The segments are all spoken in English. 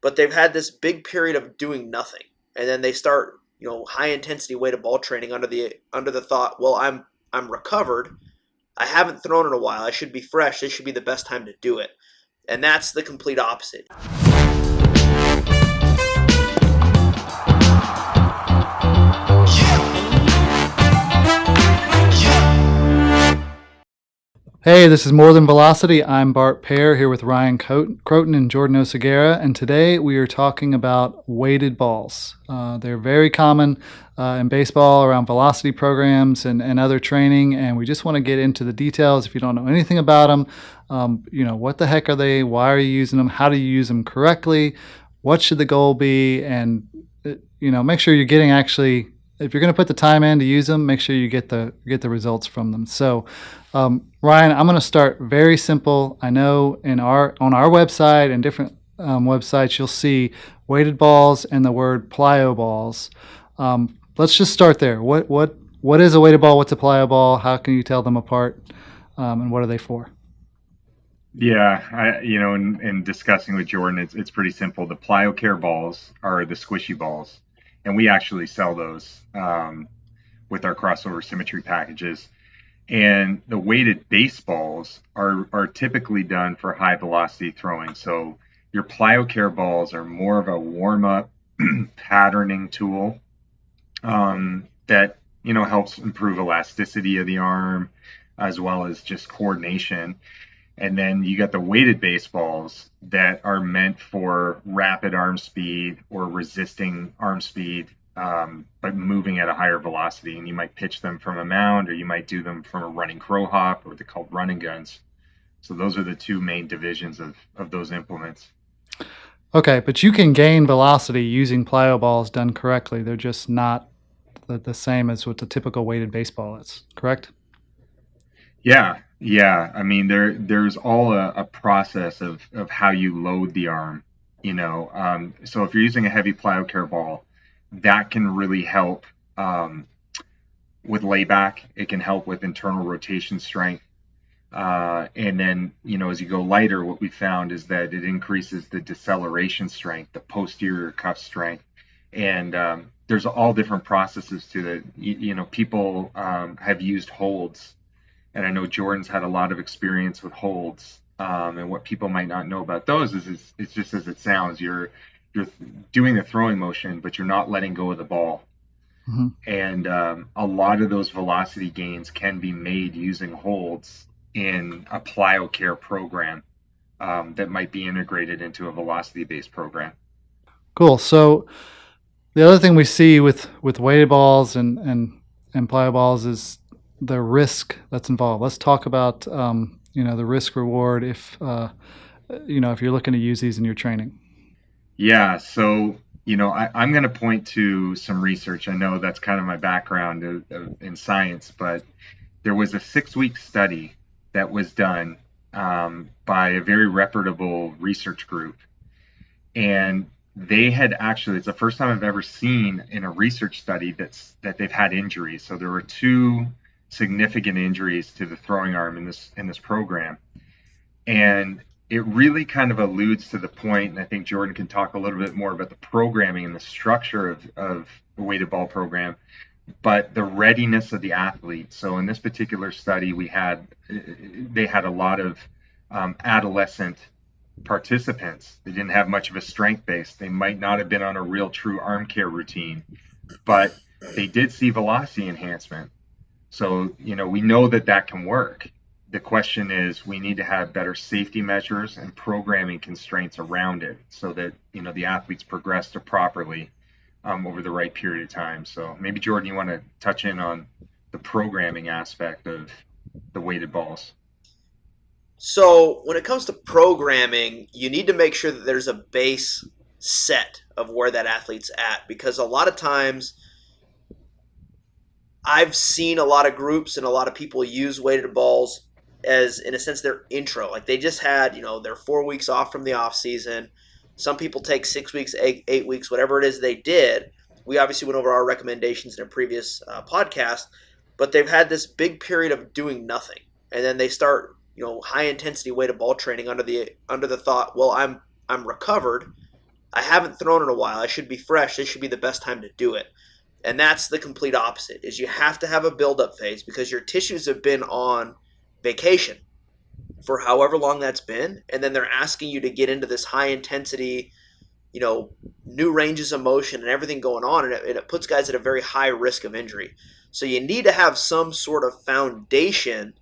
but they've had this big period of doing nothing, and then they start high intensity weighted ball training under the thought, well, I'm recovered. I haven't thrown in a while. I should be fresh. This should be the best time to do it. And that's the complete opposite. Hey, this is More Than Velocity. I'm Bart Pear here with Ryan Croton and Jordan Oseguera, and today we are talking about weighted balls. They're very common in baseball around velocity programs and other training, and we just want to get into the details. If you don't know anything about them, what the heck are they? Why are you using them? How do you use them correctly? What should the goal be? And make sure you're getting actually. If you're going to put the time in to use them, make sure you get the results from them. So, Ryan, I'm going to start very simple. I know on our website and different websites, you'll see weighted balls and the word plyo balls. Let's just start there. What is a weighted ball? What's a plyo ball? How can you tell them apart? And what are they for? Yeah, in discussing with Jordan, it's pretty simple. The plyocare balls are the squishy balls, and we actually sell those with our crossover symmetry packages. And the weighted baseballs are typically done for high velocity throwing. So your plyocare balls are more of a warm up patterning tool that helps improve elasticity of the arm as well as just coordination. And then you got the weighted baseballs that are meant for rapid arm speed or resisting arm speed, but moving at a higher velocity. And you might pitch them from a mound, or you might do them from a running crow hop, or they're called running guns. So those are the two main divisions of those implements. Okay, but you can gain velocity using plyo balls done correctly. They're just not the same as what the typical weighted baseball is, correct? Yeah. I mean, there's all a process of how you load the arm. So if you're using a heavy plyocare ball, that can really help with layback. It can help with internal rotation strength. And then, as you go lighter, what we found is that it increases the deceleration strength, the posterior cuff strength. And there's all different processes to that. People have used holds. And I know Jordan's had a lot of experience with holds. And what people might not know about those is it's just as it sounds. You're doing the throwing motion, but you're not letting go of the ball. Mm-hmm. And a lot of those velocity gains can be made using holds in a plyocare program that might be integrated into a velocity-based program. Cool. So the other thing we see with weighted balls and plyo balls is the risk that's involved. Let's talk about the risk reward if you're looking to use these in your training. Yeah, so I'm going to point to some research. I know that's kind of my background in science, but there was a 6-week study that was done by a very reputable research group, and they had it's the first time I've ever seen in a research study that they've had injuries. So there were 2 significant injuries to the throwing arm in this program, and it really kind of alludes to the point, and I think Jordan can talk a little bit more about the programming and the structure of the weighted ball program, but the readiness of the athlete. So in this particular study, they had a lot of adolescent participants. They didn't have much of a strength base. They might not have been on a real true arm care routine, but they did see velocity enhancement. So, we know that can work. The question is, we need to have better safety measures and programming constraints around it so that, the athletes progress to properly over the right period of time. So maybe, Jordan, you want to touch in on the programming aspect of the weighted balls. So when it comes to programming, you need to make sure that there's a base set of where that athlete's at, because a lot of times I've seen a lot of groups and a lot of people use weighted balls as, in a sense, their intro. Like they just had, their 4 weeks off from the off season. Some people take 6 weeks, 8 weeks, whatever it is they did. We obviously went over our recommendations in a previous podcast, but they've had this big period of doing nothing, and then they start, high intensity weighted ball training under the thought, well, I'm recovered. I haven't thrown in a while. I should be fresh. This should be the best time to do it. And that's the complete opposite. Is you have to have a build-up phase because your tissues have been on vacation for however long that's been, and then they're asking you to get into this high intensity, new ranges of motion and everything going on, and it puts guys at a very high risk of injury. So you need to have some sort of foundation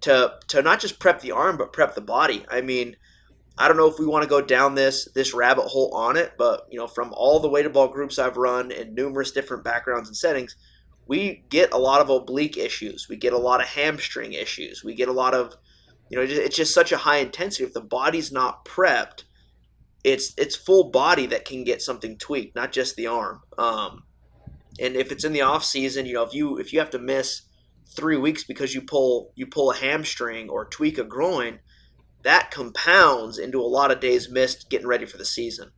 to not just prep the arm, but prep the body. I mean, I don't know if we want to go down this rabbit hole on it, but from all the weighted ball groups I've run in numerous different backgrounds and settings, we get a lot of oblique issues. We get a lot of hamstring issues. We get a lot of, it's just such a high intensity. If the body's not prepped, it's full body that can get something tweaked, not just the arm. And if it's in the off season, if you have to miss 3 weeks because you pull a hamstring or tweak a groin, that compounds into a lot of days missed getting ready for the season.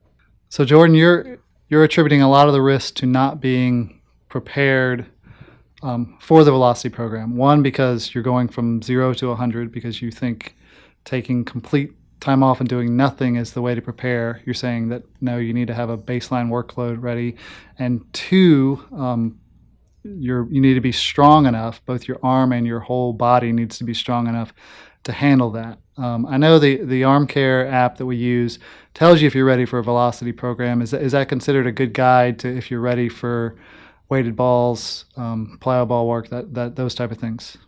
So Jordan, you're attributing a lot of the risk to not being prepared for the velocity program. One, because you're going from 0 to 100 because you think taking complete time off and doing nothing is the way to prepare. You're saying that no, you need to have a baseline workload ready. And two, you need to be strong enough. Both your arm and your whole body needs to be strong enough to handle that. I know the Arm Care app that we use tells you if you're ready for a velocity program. Is that considered a good guide to if you're ready for weighted balls, plyo ball work, that those type of things?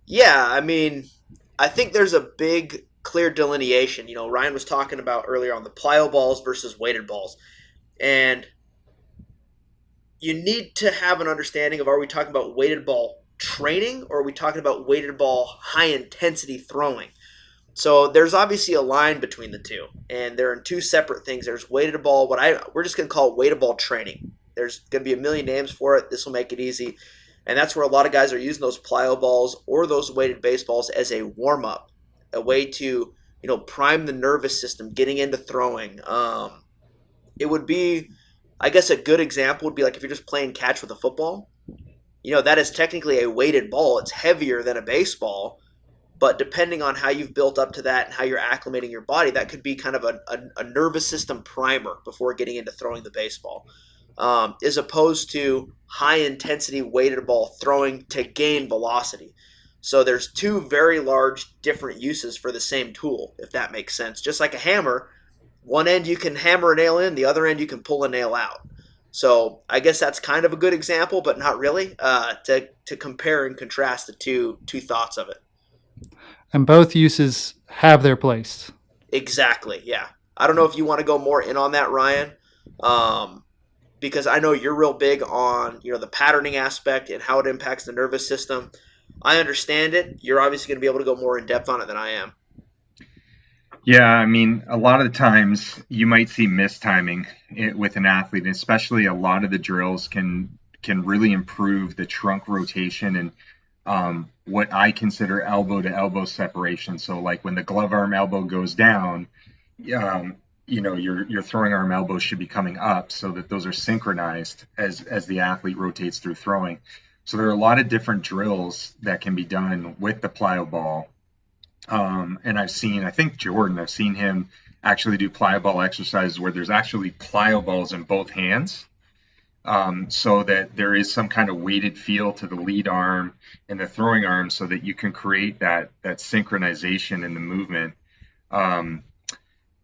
Yeah, I mean, I think there's a big clear delineation. Ryan was talking about earlier on the plyo balls versus weighted balls. And you need to have an understanding of, are we talking about weighted ball training or are we talking about weighted ball high intensity throwing? So there's obviously a line between the two, and they're in two separate things. There's weighted ball, we're just going to call it weighted ball training. There's going to be a million names for it. This will make it easy. And that's where a lot of guys are using those plyo balls or those weighted baseballs as a warm-up, a way to, prime the nervous system, getting into throwing. It would be, I guess a good example would be like if you're just playing catch with a football. That is technically a weighted ball. It's heavier than a baseball, but depending on how you've built up to that and how you're acclimating your body, that could be kind of a nervous system primer before getting into throwing the baseball. As opposed to high-intensity weighted ball throwing to gain velocity. So there's two very large different uses for the same tool, if that makes sense. Just like a hammer, one end you can hammer a nail in, the other end you can pull a nail out. So I guess that's kind of a good example, but not really, to compare and contrast the two thoughts of it. And both uses have their place. Exactly, yeah. I don't know if you want to go more in on that, Ryan. Because I know you're real big on the patterning aspect and how it impacts the nervous system. I understand it. You're obviously going to be able to go more in depth on it than I am. Yeah, I mean, a lot of the times you might see mistiming with an athlete, and especially a lot of the drills can really improve the trunk rotation and what I consider elbow to elbow separation. So like when the glove arm elbow goes down, your throwing arm elbow should be coming up so that those are synchronized as the athlete rotates through throwing. So there are a lot of different drills that can be done with the plyo ball. And I've seen him actually do plyo ball exercises where there's actually plyo balls in both hands, so that there is some kind of weighted feel to the lead arm and the throwing arm so that you can create that synchronization in the movement.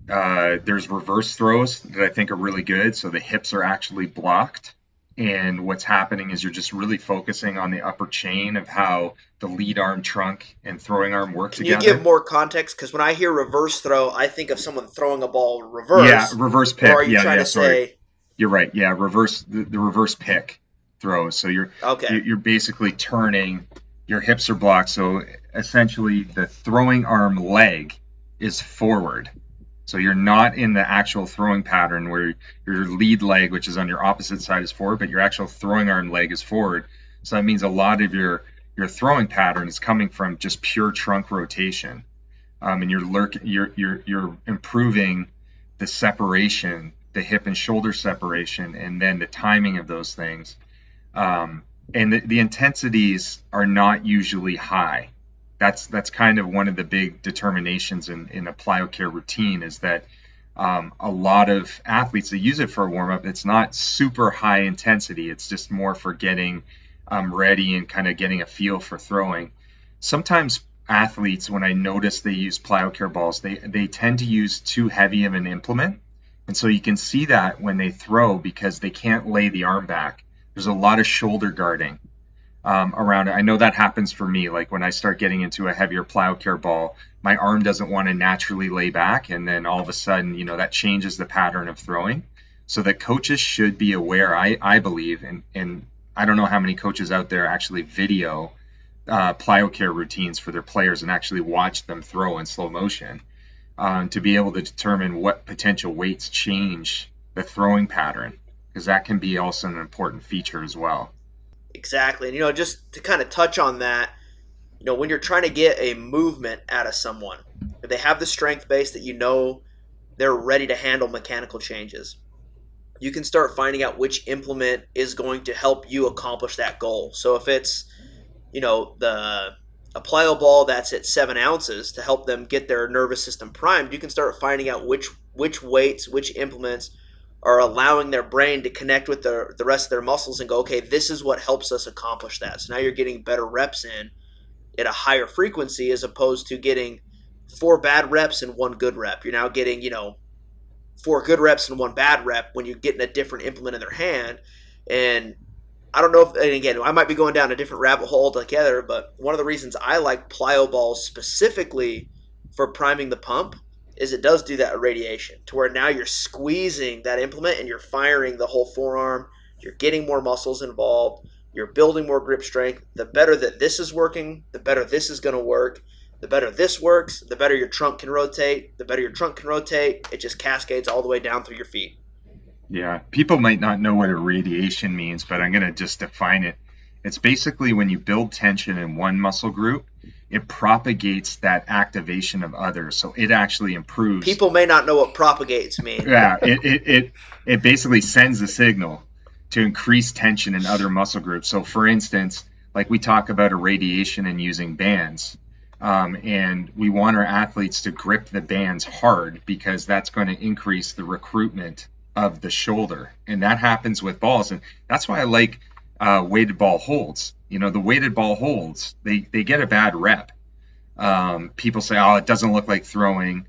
There's reverse throws that I think are really good. So the hips are actually blocked. And what's happening is you're just really focusing on the upper chain of how the lead arm, trunk, and throwing arm work together. Can you give more context? Because when I hear reverse throw, I think of someone throwing a ball reverse. Yeah, reverse pick. Or are you trying to say? You're right. Yeah, the reverse pick throw. So you're basically turning. Your hips are blocked. So essentially, the throwing arm leg is forward. So you're not in the actual throwing pattern where your lead leg, which is on your opposite side, is forward, but your actual throwing arm leg is forward. So that means a lot of your throwing pattern is coming from just pure trunk rotation, and you're improving the separation, the hip and shoulder separation, and then the timing of those things. And the intensities are not usually high. That's kind of one of the big determinations in a plyocare routine is that A lot of athletes that use it for a warm up, it's not super high intensity. It's just more for getting ready and kind of getting a feel for throwing. Sometimes athletes, when I notice they use plyocare balls, they tend to use too heavy of an implement. And so you can see that when they throw because they can't lay the arm back. There's a lot of shoulder guarding around it. I know that happens for me. Like when I start getting into a heavier plyocare ball, my arm doesn't want to naturally lay back. And then all of a sudden, that changes the pattern of throwing. So that coaches should be aware, I believe, and I don't know how many coaches out there actually video plyocare routines for their players and actually watch them throw in slow motion to be able to determine what potential weights change the throwing pattern, because that can be also an important feature as well. Exactly. And, just to kind of touch on that, when you're trying to get a movement out of someone, if they have the strength base that they're ready to handle mechanical changes, you can start finding out which implement is going to help you accomplish that goal. So if it's, a plyo ball that's at 7 ounces to help them get their nervous system primed, you can start finding out which weights, which implements are allowing their brain to connect with the rest of their muscles and go, okay, this is what helps us accomplish that. So now you're getting better reps in at a higher frequency as opposed to getting 4 bad reps and 1 good rep. You're now getting, 4 good reps and 1 bad rep when you're getting a different implement in their hand. And I don't know if, and again, I might be going down a different rabbit hole altogether, but one of the reasons I like plyo balls specifically for priming the pump is it does do that irradiation to where now you're squeezing that implement and you're firing the whole forearm. You're getting more muscles involved. You're building more grip strength. The better that this is working, the better this is going to work. The better this works, the better your trunk can rotate. The better your trunk can rotate, it just cascades all the way down through your feet. Yeah, people might not know what irradiation means, but I'm going to just define it. It's basically when you build tension in one muscle group, it propagates that activation of others. So it actually improves. People may not know what propagates mean. Yeah, it basically sends a signal to increase tension in other muscle groups. So for instance, like we talk about irradiation and using bands. And we want our athletes to grip the bands hard because that's going to increase the recruitment of the shoulder. And that happens with balls. And that's why I like weighted ball holds. The weighted ball holds, they get a bad rep. People say, oh, it doesn't look like throwing.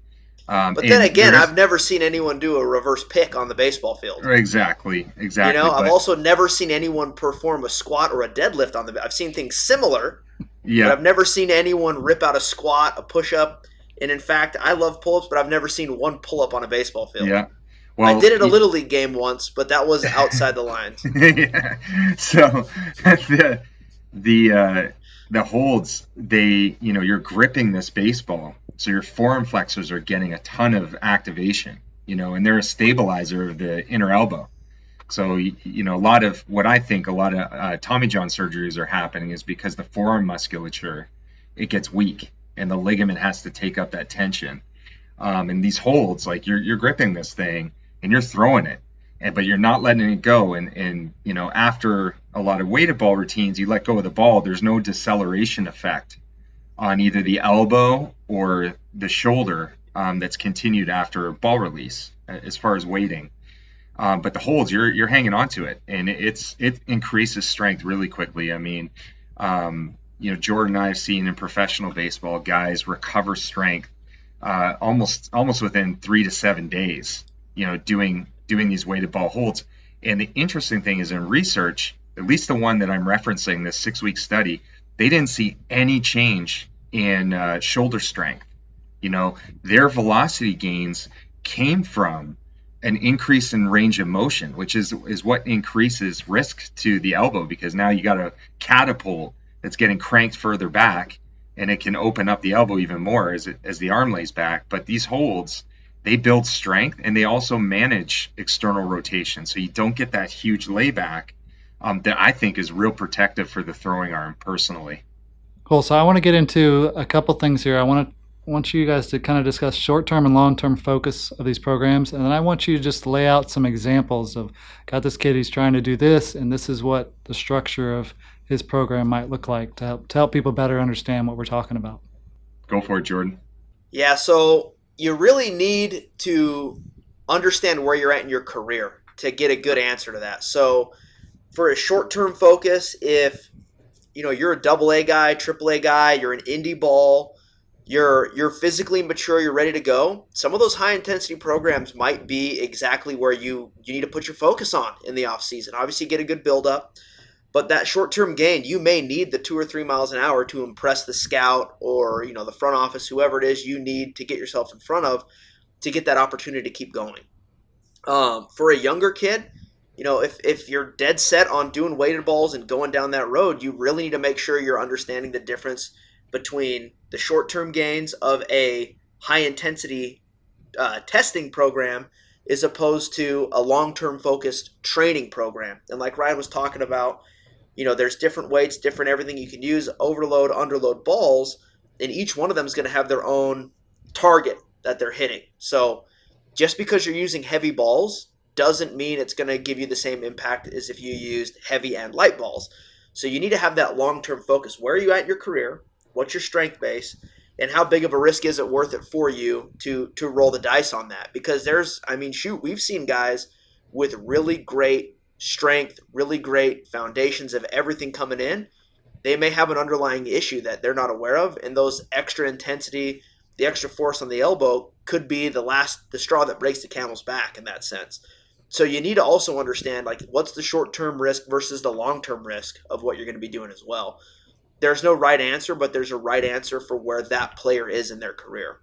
But then again, I've never seen anyone do a reverse pick on the baseball field. Exactly. I've also never seen anyone perform a squat or a deadlift on the. I've seen things similar. Yeah. But I've never seen anyone rip out a squat, a push-up, and in fact, I love pull-ups, but I've never seen one pull-up on a baseball field. Yeah. Well, I did it a Little League game once, but that was outside the lines. Yeah. So the holds, you're gripping this baseball, so your forearm flexors are getting a ton of activation, and they're a stabilizer of the inner elbow. So, a lot of Tommy John surgeries are happening is because the forearm musculature, it gets weak and the ligament has to take up that tension. And these holds, like you're gripping this thing and you're throwing it, but you're not letting it go. And after a lot of weighted ball routines, you let go of the ball, there's no deceleration effect on either the elbow or the shoulder that's continued after ball release as far as weighting. But the holds, you're hanging on to it, and it increases strength really quickly. I mean, Jordan and I have seen in professional baseball guys recover strength almost within 3 to 7 days. Doing these weighted ball holds. And the interesting thing is in research, at least the one that I'm referencing, this 6-week study, they didn't see any change in shoulder strength. Their velocity gains came from an increase in range of motion, which is what increases risk to the elbow, because now you got a catapult that's getting cranked further back, and it can open up the elbow even more as the arm lays back. But these holds, they build strength, and they also manage external rotation, so you don't get that huge layback that I think is real protective for the throwing arm personally. Cool. So I want to get into a couple things here. I want you guys to kind of discuss short-term and long-term focus of these programs, and then I want you to just lay out some examples of, got this kid, he's trying to do this, and this is what the structure of his program might look like to help people better understand what we're talking about. Go for it, Jordan. Yeah, so you really need to understand where you're at in your career to get a good answer to that. So for a short-term focus, if you're a double A guy, triple A guy, you're an indie ball, you're physically mature, you're ready to go. Some of those high intensity programs might be exactly where you need to put your focus on in the off season. Obviously, get a good build up, but that short term gain, you may need the 2 or 3 miles an hour to impress the scout or the front office, whoever it is you need to get yourself in front of to get that opportunity to keep going. For a younger kid, if you're dead set on doing weighted balls and going down that road, you really need to make sure you're understanding the difference between the short term gains of a high intensity testing program as opposed to a long term focused training program. And like Ryan was talking about, there's different weights, different everything you can use, overload, underload balls, and each one of them is going to have their own target that they're hitting. So just because you're using heavy balls doesn't mean it's going to give you the same impact as if you used heavy and light balls. So you need to have that long-term focus. Where are you at in your career? What's your strength base? And how big of a risk is it worth it for you to roll the dice on that? Because we've seen guys with really great strength, really great foundations of everything coming in. They may have an underlying issue that they're not aware of, and those extra intensity, the extra force on the elbow could be the straw that breaks the camel's back in that sense. So you need to also understand what's the short-term risk versus the long-term risk of what you're going to be doing as well. There's no right answer, but there's a right answer for where that player is in their career.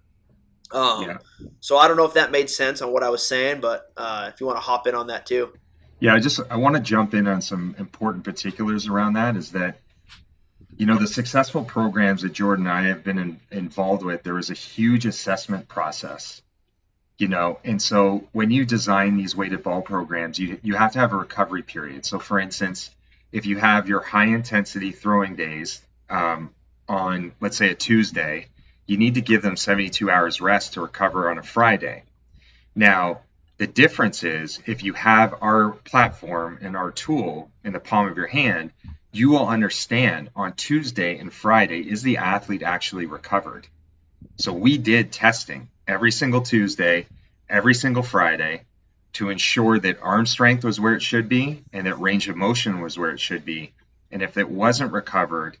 Yeah. So I don't know if that made sense on what I was saying, but if you want to hop in on that too. Yeah, I want to jump in on some important particulars around that is that, the successful programs that Jordan and I have been involved with, there is a huge assessment process, and so when you design these weighted ball programs, you have to have a recovery period. So for instance, if you have your high intensity throwing days on, let's say, a Tuesday, you need to give them 72 hours rest to recover on a Friday. Now, the difference is if you have our platform and our tool in the palm of your hand, you will understand on Tuesday and Friday, is the athlete actually recovered? So we did testing every single Tuesday, every single Friday to ensure that arm strength was where it should be and that range of motion was where it should be. And if it wasn't recovered,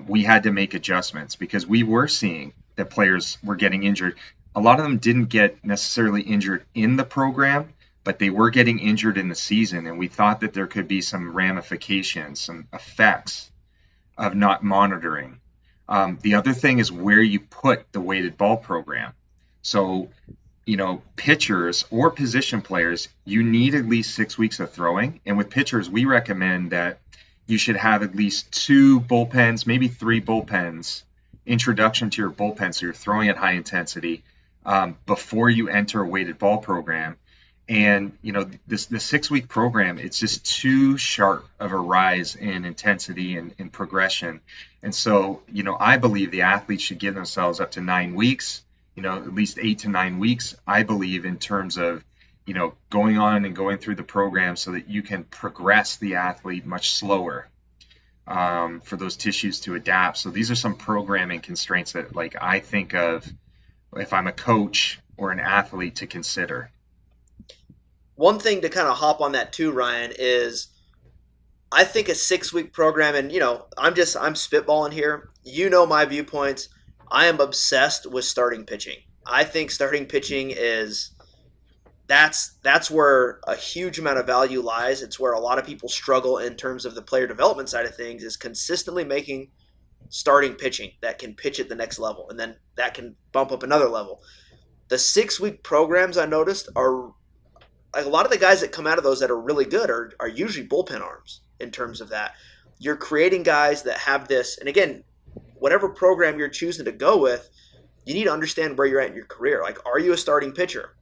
we had to make adjustments because we were seeing that players were getting injured. A lot of them didn't get necessarily injured in the program, but they were getting injured in the season. And we thought that there could be some ramifications, some effects of not monitoring. The other thing is where you put the weighted ball program. So, pitchers or position players, you need at least 6 weeks of throwing. And with pitchers, we recommend that you should have at least 2 bullpens, maybe 3 bullpens, introduction to your bullpen. So you're throwing at high intensity before you enter a weighted ball program. And, the 6-week program, it's just too sharp of a rise in intensity and progression. And so, I believe the athletes should give themselves up to 9 weeks, at least 8 to 9 weeks, I believe, in terms of, going on and going through the program so that you can progress the athlete much slower for those tissues to adapt. So these are some programming constraints that I think of if I'm a coach or an athlete to consider. One thing to kind of hop on that too, Ryan, is I think a 6-week program, and I'm spitballing here. My viewpoints. I am obsessed with starting pitching. I think starting pitching that's where a huge amount of value lies. It's where a lot of people struggle in terms of the player development side of things, is consistently making starting pitching that can pitch at the next level, and then that can bump up another level. The 6-week programs, I noticed, are a lot of the guys that come out of those that are really good are usually bullpen arms in terms of that. You're creating guys that have this, and again, whatever program you're choosing to go with, you need to understand where you're at in your career. Are you a starting pitcher?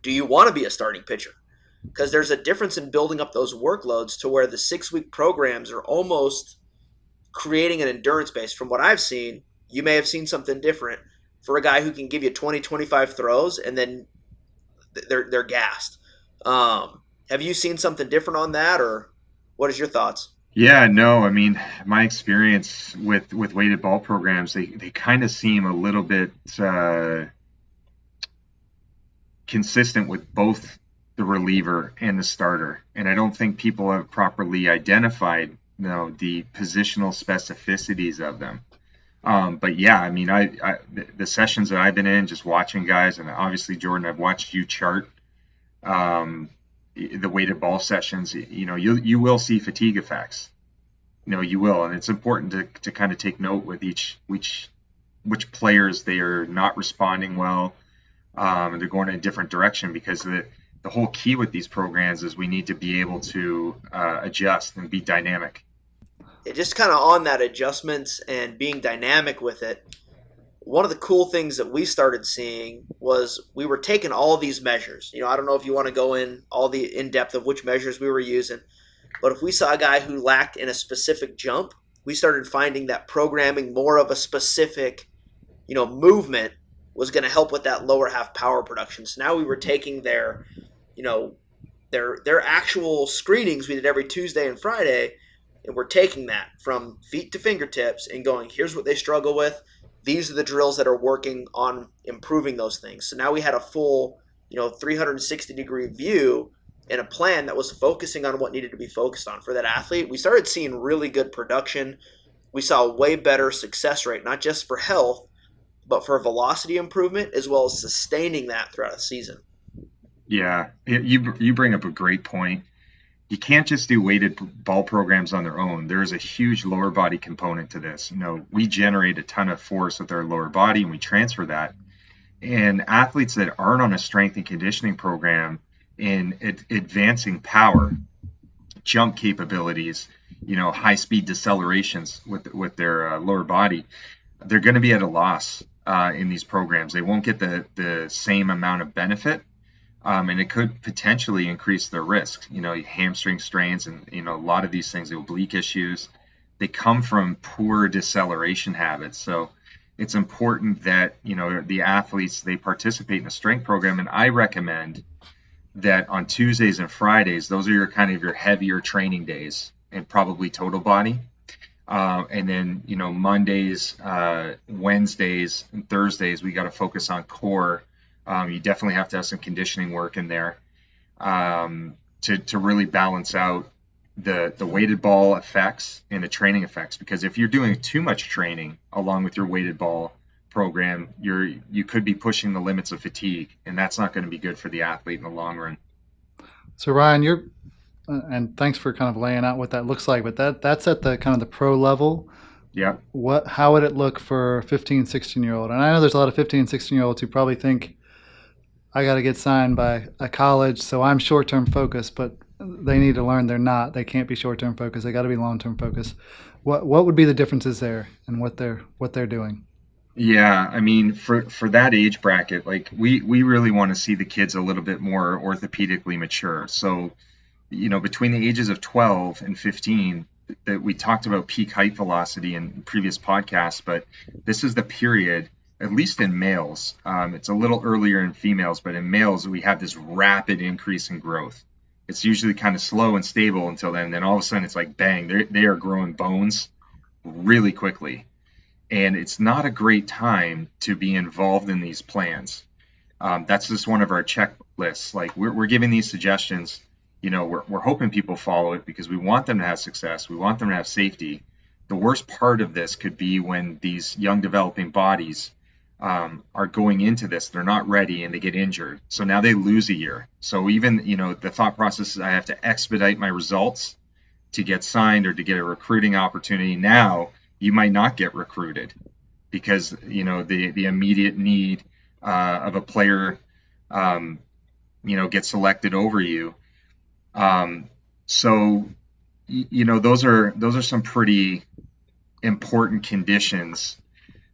Do you want to be a starting pitcher? Because there's a difference in building up those workloads to where the 6-week programs are almost creating an endurance base. From what I've seen, you may have seen something different for a guy who can give you 20, 25 throws and then they're gassed. Have you seen something different on that, or what is your thoughts? Yeah, no, I mean, my experience with weighted ball programs, they kind of seem a little bit consistent with both the reliever and the starter. And I don't think people have properly identified, the positional specificities of them. But yeah, I mean, the sessions that I've been in, just watching guys, and obviously Jordan, I've watched you chart the weighted ball sessions. You will see fatigue effects. You will, and it's important to kind of take note with which players they are not responding well. They're going in a different direction, because the whole key with these programs is we need to be able to adjust and be dynamic. Just kind of on that adjustments and being dynamic with it, one of the cool things that we started seeing was we were taking all these measures. I don't know if you want to go in all the in depth of which measures we were using, but if we saw a guy who lacked in a specific jump, we started finding that programming more of a specific, movement was going to help with that lower half power production. So now we were taking their actual screenings we did every Tuesday and Friday, and we're taking that from feet to fingertips and going, here's what they struggle with. These are the drills that are working on improving those things. So now we had a full, 360-degree view and a plan that was focusing on what needed to be focused on for that athlete. We started seeing really good production. We saw a way better success rate, not just for health, but for velocity improvement, as well as sustaining that throughout a season. Yeah, you bring up a great point. You can't just do weighted ball programs on their own. There is a huge lower body component to this. We generate a ton of force with our lower body, and we transfer that. And athletes that aren't on a strength and conditioning program in advancing power, jump capabilities, high speed decelerations with their lower body, they're going to be at a loss in these programs. They won't get the same amount of benefit. And it could potentially increase their risk. Hamstring strains and, a lot of these things, the oblique issues, they come from poor deceleration habits. So it's important that, the athletes, they participate in a strength program. And I recommend that on Tuesdays and Fridays, those are your heavier training days, and probably total body. And then, Mondays, Wednesdays, and Thursdays, we got to focus on core. You definitely have to have some conditioning work in there to really balance out the weighted ball effects and the training effects. Because if you're doing too much training along with your weighted ball program, you could be pushing the limits of fatigue, and that's not going to be good for the athlete in the long run. So Ryan, and thanks for kind of laying out what that looks like, but that's at the kind of the pro level. Yeah. How would it look for a 15, 16-year-old? And I know there's a lot of 15, 16-year-olds who probably think, I got to get signed by a college, so I'm short-term focused, but they need to learn they're not. They can't be short-term focused. They got to be long-term focused. What would be the differences there in what they're doing? Yeah, I mean, for that age bracket, like we really want to see the kids a little bit more orthopedically mature. So, between the ages of 12 and 15, that we talked about peak height velocity in previous podcasts, but this is the period, at least in males, it's a little earlier in females, but in males, we have this rapid increase in growth. It's usually kind of slow and stable until then. And then all of a sudden it's like, bang, they are growing bones really quickly. And it's not a great time to be involved in these plans. That's just one of our checklists. Like we're giving these suggestions, we're hoping people follow it because we want them to have success. We want them to have safety. The worst part of this could be when these young developing bodies are going into this, they're not ready and they get injured. So now they lose a year. So even, the thought process is I have to expedite my results to get signed or to get a recruiting opportunity. Now you might not get recruited because, the immediate need of a player, gets selected over you. So, those are some pretty important conditions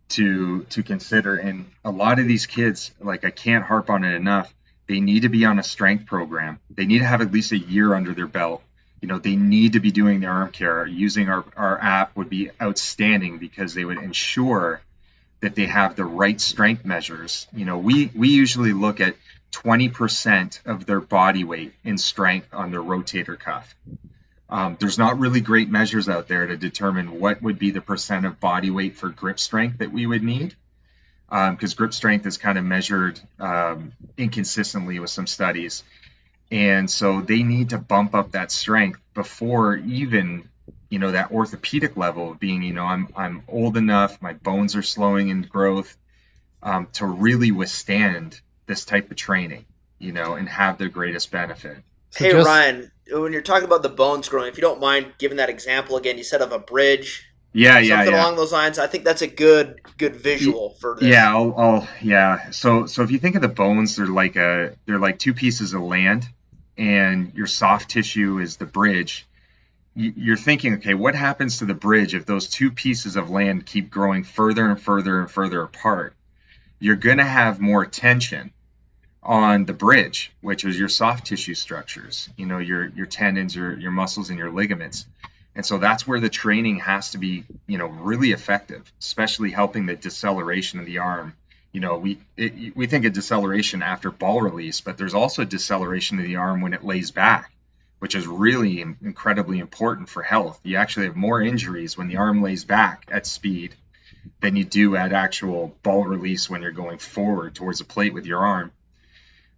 to consider. And a lot of these kids, like I can't harp on it enough, they need to be on a strength program. They need to have at least a year under their belt. They need to be doing their arm care. Using our app would be outstanding because they would ensure that they have the right strength measures. We usually look at 20% of their body weight in strength on their rotator cuff. There's not really great measures out there to determine what would be the percent of body weight for grip strength that we would need. because grip strength is kind of measured inconsistently with some studies. And so they need to bump up that strength before even, that orthopedic level of being, I'm old enough, my bones are slowing in growth, to really withstand this type of training, and have the greatest benefit. So Hey just Ryan, when you're talking about the bones growing, if you don't mind giving that example again, you said of a bridge, Yeah, yeah, something yeah. along those lines. I think that's a good visual for Yeah, this. yeah. So if you think of the bones, they're like two pieces of land, and your soft tissue is the bridge. You're thinking, okay, what happens to the bridge if those two pieces of land keep growing further and further and further apart? You're going to have more tension on the bridge, which is your soft tissue structures, your tendons, your muscles, and your ligaments. And so that's where the training has to be, really effective, especially helping the deceleration of the arm. We think of deceleration after ball release, but there's also deceleration of the arm when it lays back, which is really incredibly important for health. You actually have more injuries when the arm lays back at speed than you do at actual ball release when you're going forward towards a plate with your arm.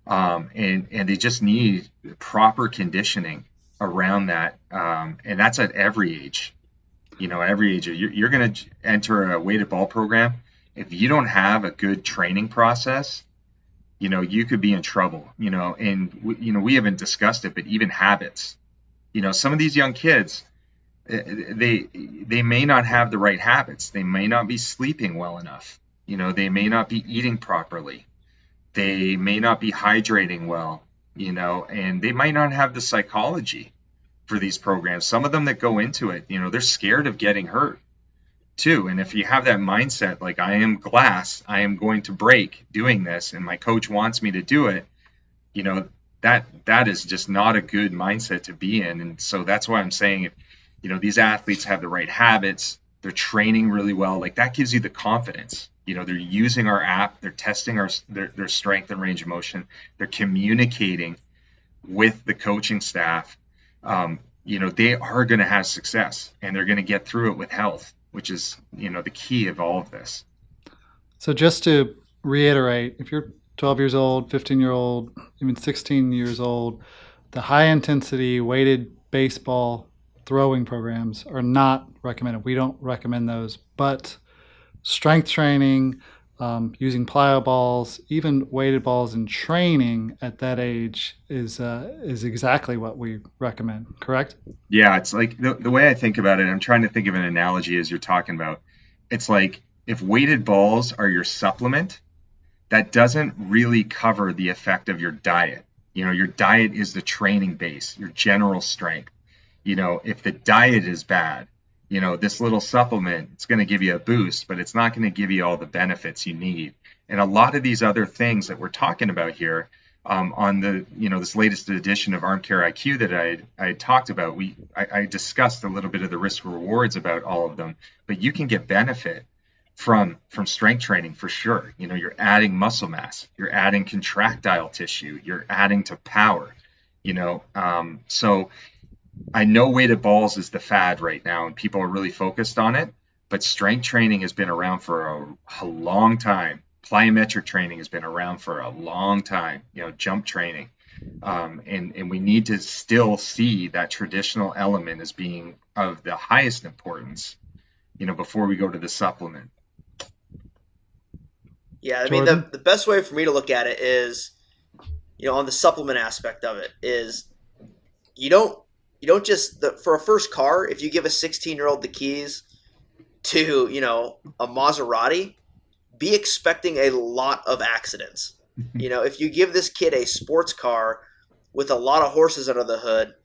And they just need proper conditioning around that, and that's at every age. Every age. You're going to enter a weighted ball program. If you don't have a good training process, you could be in trouble. And we haven't discussed it, but even habits. Some of these young kids, they may not have the right habits. They may not be sleeping well enough. They may not be eating properly. They may not be hydrating well, and they might not have the psychology for these programs. Some of them that go into it, they're scared of getting hurt too. And if you have that mindset, like, I am glass, I am going to break doing this, and my coach wants me to do it, that is just not a good mindset to be in. And so that's why I'm saying, if, these athletes have the right habits, they're training really well, like, that gives you the confidence. They're using our app, they're testing their strength and range of motion, they're communicating with the coaching staff. They are going to have success, and they're going to get through it with health, which is, the key of all of this. So just to reiterate, if you're 12 years old, 15-year-old, even 16 years old, the high intensity weighted baseball throwing programs are not recommended. We don't recommend those, but strength training, using plyo balls, even weighted balls in training at that age is exactly what we recommend. Correct? Yeah, it's like the way I think about it, I'm trying to think of an analogy as you're talking about. It's like, if weighted balls are your supplement, that doesn't really cover the effect of your diet. Your diet is the training base, your general strength. If the diet is bad, this little supplement, it's going to give you a boost, but it's not going to give you all the benefits you need. And a lot of these other things that we're talking about here, on the, this latest edition of Armchair IQ that I talked about, I discussed a little bit of the risk rewards about all of them, but you can get benefit from strength training for sure. You're adding muscle mass, you're adding contractile tissue, you're adding to power, so I know weighted balls is the fad right now, and people are really focused on it, but strength training has been around for a long time. Plyometric training has been around for a long time, jump training. And we need to still see that traditional element as being of the highest importance, before we go to the supplement. Yeah, I mean, Jordan? the best way for me to look at it is, on the supplement aspect of it, is you don't just for a first car, if you give a 16-year-old the keys to, a Maserati, be expecting a lot of accidents. If you give this kid a sports car with a lot of horses under the hood,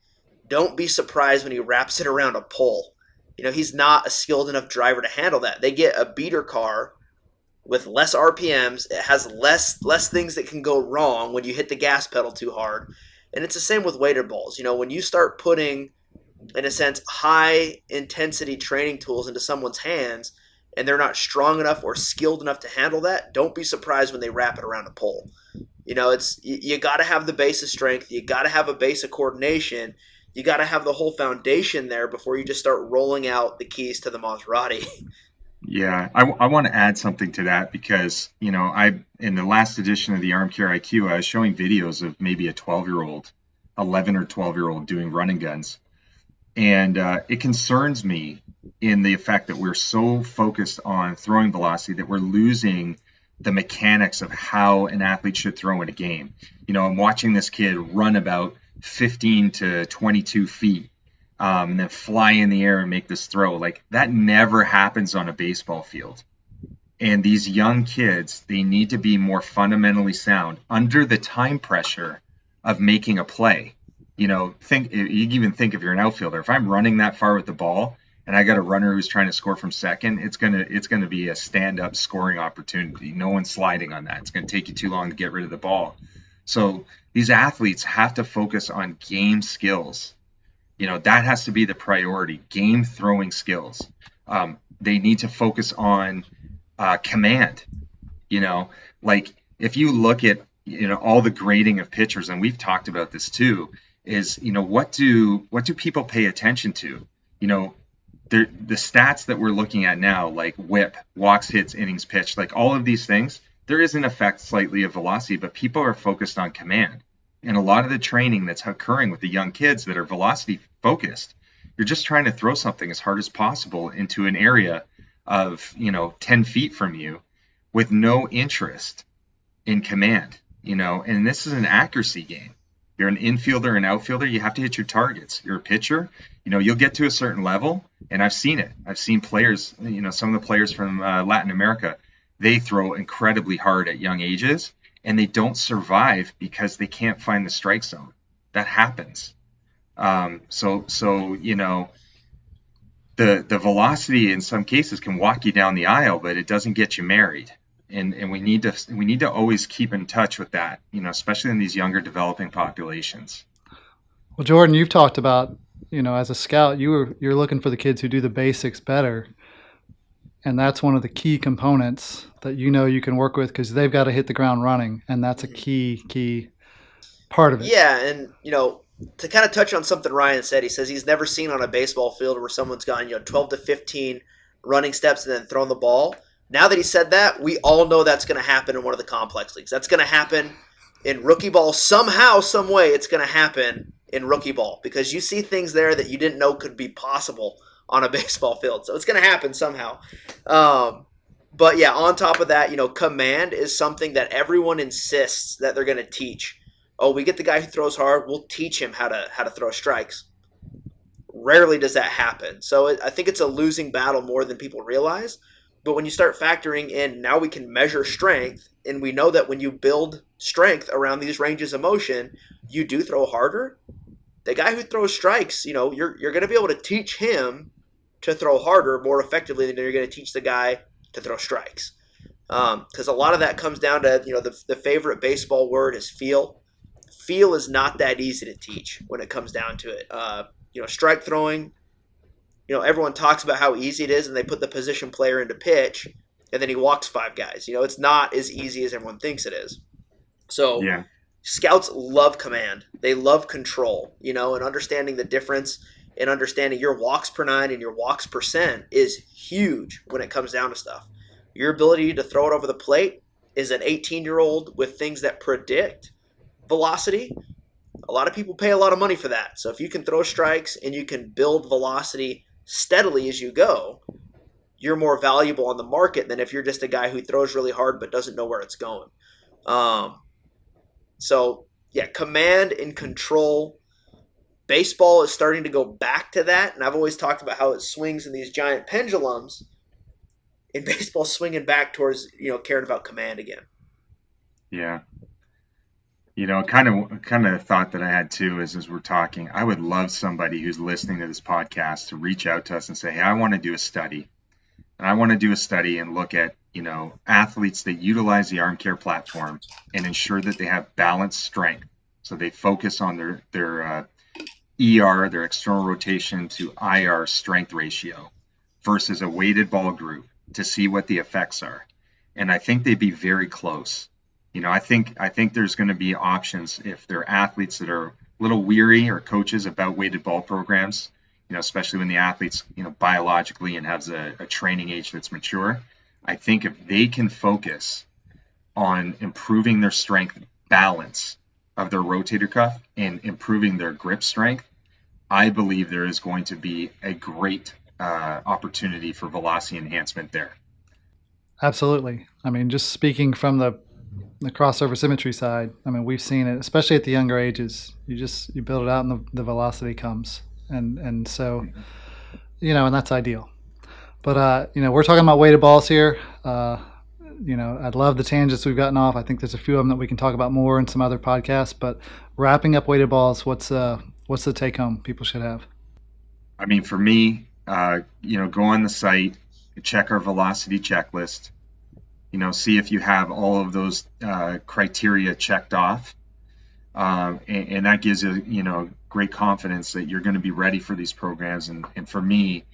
don't be surprised when he wraps it around a pole. He's not a skilled enough driver to handle that. They get a beater car with less RPMs. It has less things that can go wrong when you hit the gas pedal too hard. And it's the same with weighted balls. When you start putting, in a sense, high intensity training tools into someone's hands, and they're not strong enough or skilled enough to handle that, don't be surprised when they wrap it around a pole. It's you got to have the base of strength, you got to have a base of coordination, you got to have the whole foundation there before you just start rolling out the keys to the Maserati. Yeah, I want to add something to that because, in the last edition of the Arm Care IQ, I was showing videos of maybe a 12-year-old, 11 or 12-year-old doing running guns. And it concerns me in the effect that we're so focused on throwing velocity that we're losing the mechanics of how an athlete should throw in a game. I'm watching this kid run about 15 to 22 feet, and then fly in the air and make this throw. Like that never happens on a baseball field. And these young kids, they need to be more fundamentally sound under the time pressure of making a play. You even think if you're an outfielder, if I'm running that far with the ball and I got a runner who's trying to score from second, it's gonna be a stand-up scoring opportunity. No one's sliding on that. It's gonna take you too long to get rid of the ball. So these athletes have to focus on game skills. That has to be the priority, game throwing skills. They need to focus on command. You know, like if you look at all the grading of pitchers, and we've talked about this too, is what do people pay attention to? You know, the stats that we're looking at now, like WHIP, walks, hits, innings pitched, like all of these things, there is an effect slightly of velocity, but people are focused on command. And a lot of the training that's occurring with the young kids that are velocity focused, you're just trying to throw something as hard as possible into an area of 10 feet from you with no interest in command. And this is an accuracy game. You're an infielder and outfielder, you have to hit your targets. You're a pitcher, you'll get to a certain level, and I've seen it. I've seen players, some of the players from Latin America, they throw incredibly hard at young ages, and they don't survive because they can't find the strike zone. That happens. The velocity in some cases can walk you down the aisle, but it doesn't get you married. And we need to always keep in touch with that, especially in these younger developing populations. Well, Jordan, you've talked about, as a scout, you're looking for the kids who do the basics better. And that's one of the key components that you can work with because they've got to hit the ground running. And that's a key part of it. Yeah, and to kind of touch on something Ryan said, he says he's never seen on a baseball field where someone's gone 12 to 15 running steps and then thrown the ball. Now that he said that, we all know that's going to happen in one of the complex leagues. That's going to happen in rookie ball somehow, some way. It's going to happen in rookie ball because you see things there that you didn't know could be possible on a baseball field. So it's going to happen somehow. But yeah, on top of that, command is something that everyone insists that they're going to teach. Oh, we get the guy who throws hard. We'll teach him how to throw strikes. Rarely does that happen. So I think it's a losing battle more than people realize. But when you start factoring in, now we can measure strength, and we know that when you build strength around these ranges of motion, you do throw harder. The guy who throws strikes, you're going to be able to teach him to throw harder more effectively than you're going to teach the guy to throw strikes. Because a lot of that comes down to, the favorite baseball word is feel. Feel is not that easy to teach when it comes down to it. Strike throwing, everyone talks about how easy it is, and they put the position player into pitch, and then he walks 5 guys. It's not as easy as everyone thinks it is. So Yeah. Scouts love command. They love control, and understanding the difference and understanding your walks per 9 and your walks percent is huge when it comes down to stuff. Your ability to throw it over the plate is an 18-year-old with things that predict velocity. A lot of people pay a lot of money for that. So if you can throw strikes and you can build velocity steadily as you go, you're more valuable on the market than if you're just a guy who throws really hard but doesn't know where it's going. So yeah, command and control. Baseball is starting to go back to that, and I've always talked about how it swings in these giant pendulums. And baseball's swinging back towards caring about command again. Yeah. Kind of thought that I had too is as we're talking, I would love somebody who's listening to this podcast to reach out to us and say, hey, I want to do a study. And I want to do a study and look at, athletes that utilize the arm care platform and ensure that they have balanced strength. So they focus on their ER, their external rotation to IR strength ratio versus a weighted ball group to see what the effects are. And I think they'd be very close. I think there's going to be options if there are athletes that are a little weary or coaches about weighted ball programs. especially when the athlete's, biologically and has a training age that's mature. I think if they can focus on improving their strength balance of their rotator cuff and improving their grip strength, I believe there is going to be a great opportunity for velocity enhancement there. Absolutely. I mean, just speaking from the crossover symmetry side, I mean, we've seen it, especially at the younger ages. You build it out and the velocity comes. And so, and that's ideal. But, we're talking about weighted balls here. I'd love the tangents we've gotten off. I think there's a few of them that we can talk about more in some other podcasts. But wrapping up weighted balls, what's the take home people should have? I mean, for me, go on the site, check our velocity checklist, see if you have all of those criteria checked off. And that gives you, great confidence that you're going to be ready for these programs. And for me,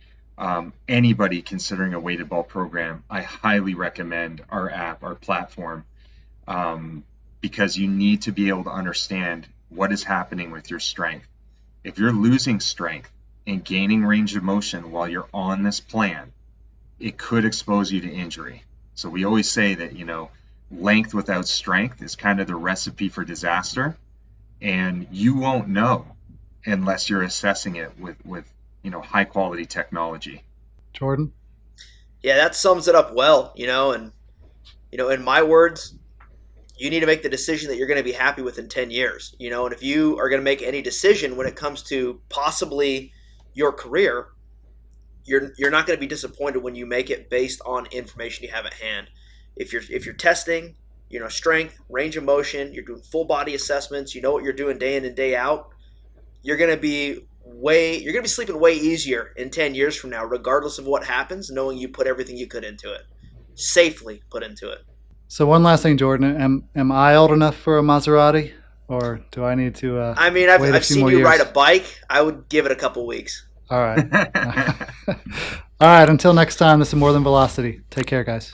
anybody considering a weighted ball program, I highly recommend our app, our platform, because you need to be able to understand what is happening with your strength. If you're losing strength and gaining range of motion while you're on this plan, it could expose you to injury. So we always say that, length without strength is kind of the recipe for disaster. And you won't know unless you're assessing it with high quality technology. Jordan? Yeah, that sums it up well, and, in my words, you need to make the decision that you're going to be happy with in 10 years, and if you are going to make any decision when it comes to possibly your career, you're not going to be disappointed when you make it based on information you have at hand. If you're testing, strength, range of motion, you're doing full body assessments, you know what you're doing day in and day out, you're going to be sleeping way easier in 10 years from now, regardless of what happens, knowing you put everything you could into it, safely put into it. So one last thing, Jordan, am I old enough for a Maserati, or do I need to I mean, I've seen you ride a bike. I would give it a couple weeks. All right. All right, until next time, this is More Than Velocity. Take care, guys.